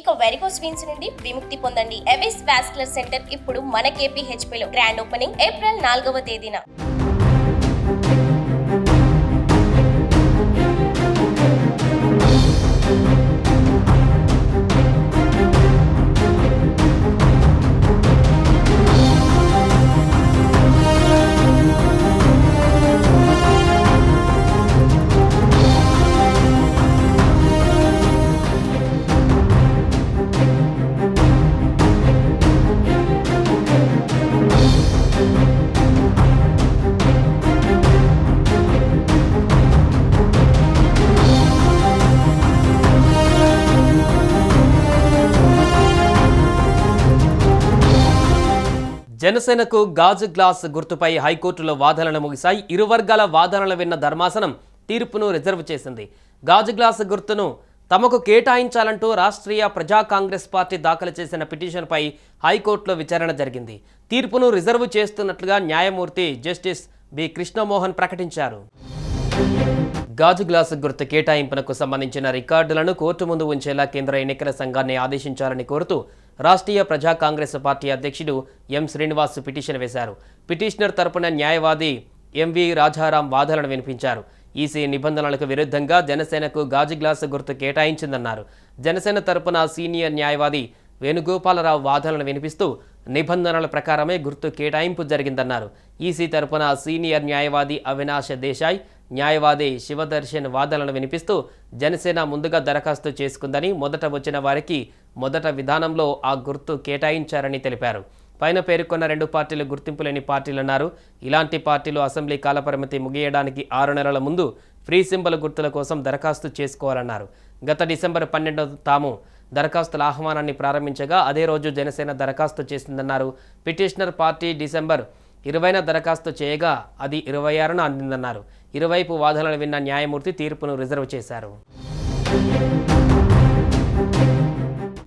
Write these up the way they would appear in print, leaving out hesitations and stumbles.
ఇక varicose veins నుండి విముక్తి పొందండి. ఎవిస్ వాస్కులర్ సెంటర్ ఇప్పుడు మన KPHP లో గ్రాండ్ ఓపెనింగ్ ఏప్రిల్ 4వ తేదీన. జనసేనకు గాజు గ్లాస్ గుర్తుపై హైకోర్టులో వాదనలు ముగిశాయి. ఇరు వర్గాల వాదనలు విన్న ధర్మాసనం తీర్పును రిజర్వ్ చేసింది. గాజు గ్లాస్ గుర్తును తమకు కేటాయించాలంటూ రాష్ట్రీయ ప్రజా కాంగ్రెస్ పార్టీ దాఖలు చేసిన పిటిషన్పై హైకోర్టులో విచారణ జరిగింది. తీర్పును రిజర్వ్ చేస్తున్నట్లుగా న్యాయమూర్తి జస్టిస్ బి కృష్ణమోహన్ ప్రకటించారు. గాజు గ్లాసు గుర్తు కేటాయింపునకు సంబంధించిన రికార్డులను కోర్టు ముందు ఉంచేలా కేంద్ర ఎన్నికల సంఘాన్ని ఆదేశించాలని కోరుతూ రాష్ట్రీయ ప్రజా కాంగ్రెస్ పార్టీ అధ్యక్షుడు ఎం శ్రీనివాస్ పిటిషన్ వేశారు. పిటిషనర్ తరపున న్యాయవాది ఎంవి రాజారాం వాదనలు వినిపించారు. ఈసీ నిబంధనలకు విరుద్ధంగా జనసేనకు గాజు గ్లాసు గుర్తు కేటాయించిందన్నారు. జనసేన తరపున సీనియర్ న్యాయవాది వేణుగోపాలరావు వాదనలు వినిపిస్తూ నిబంధనల ప్రకారమే గుర్తు కేటాయింపు జరిగిందన్నారు. ఈసీ తరపున సీనియర్ న్యాయవాది అవినాష్ దేశాయ్, న్యాయవాది శివదర్శన్ వాదనలు వినిపిస్తూ జనసేన ముందుగా దరఖాస్తు చేసుకుందని, మొదట వచ్చిన వారికి మొదట విధానంలో ఆ గుర్తు కేటాయించారని తెలిపారు. పైన పేర్కొన్న రెండు పార్టీలు గుర్తింపు లేని పార్టీలన్నారు. ఇలాంటి పార్టీలు అసెంబ్లీ కాలపరిమితి ముగియడానికి 6 నెలల ముందు ఫ్రీ సింబల్ గుర్తుల కోసం దరఖాస్తు చేసుకోవాలన్నారు. గత డిసెంబర్ 12న తాము దరఖాస్తుల ఆహ్వానాన్ని ప్రారంభించగా అదే రోజు జనసేన దరఖాస్తు చేసిందన్నారు. పిటిషనర్ పార్టీ డిసెంబర్ 20న దరఖాస్తు చేయగా అది 26న అందిందన్నారు. ఇరువైపు వాదనలు విన్న న్యాయమూర్తి తీర్పును రిజర్వ్ చేశారు.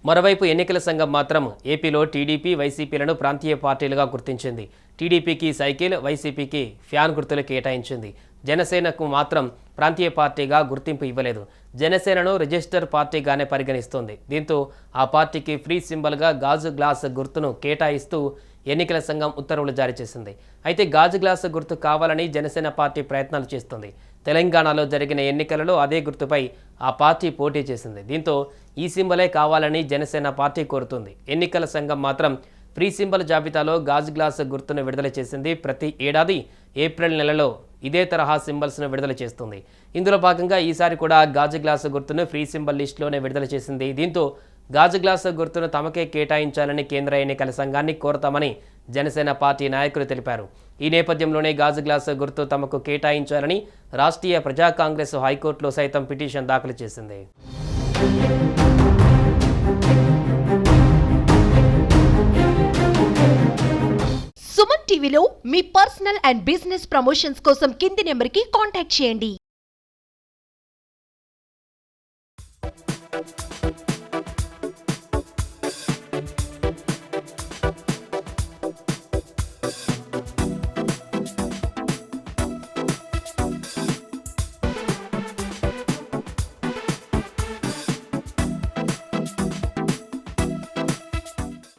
మరోవైపు ఎన్నికల సంఘం మాత్రం ఏపీలో టీడీపీ, వైసీపీలను ప్రాంతీయ పార్టీలుగా గుర్తించింది. టీడీపీకి సైకిల్, వైసీపీకి ఫ్యాన్ గుర్తులు కేటాయించింది. జనసేనకు మాత్రం ప్రాంతీయ పార్టీగా గుర్తింపు ఇవ్వలేదు. జనసేనను రిజిస్టర్ పార్టీగానే పరిగణిస్తోంది. దీంతో ఆ పార్టీకి ఫ్రీ సింబల్గా గాజు గ్లాస్ గుర్తును కేటాయిస్తూ ఎన్నికల సంఘం ఉత్తర్వులు జారీ చేసింది. అయితే గాజు గ్లాసు గుర్తు కావాలని జనసేన పార్టీ ప్రయత్నాలు చేస్తుంది. తెలంగాణలో జరిగిన ఎన్నికలలో అదే గుర్తుపై ఆ పార్టీ పోటీ చేసింది. దీంతో ఈ సింబలే కావాలని జనసేన పార్టీ కోరుతుంది. ఎన్నికల సంఘం మాత్రం ఫ్రీ సింబల్ జాబితాలో గాజు గ్లాసు గుర్తును విడుదల చేసింది. ప్రతి ఏడాది ఏప్రిల్ నెలలో ఇదే తరహా సింబల్స్ను విడుదల చేస్తుంది. ఇందులో భాగంగా ఈసారి కూడా గాజు గ్లాసు గుర్తును ఫ్రీ సింబల్ లిస్టులోనే విడుదల చేసింది. దీంతో గాజు గ్లాసు గుర్తును తమకే కేటాయించాలని కేంద్ర ఎన్నికల సంఘాన్ని కోరతామని జనసేన పార్టీ నాయకులు తెలిపారు. ఈ నేపథ్యంలోనే గాజు గ్లాసు గుర్తు తమకు కేటాయించాలని రాష్ట్రీయ ప్రజా కాంగ్రెస్ హైకోర్టులో సైతం పిటిషన్ దాఖలు చేసింది. సుమన్ టీవీలో మీ పర్సనల్ అండ్ బిజినెస్ ప్రమోషన్స్ కోసం కింది నెంబర్కి కాంటాక్ట్ చేయండి.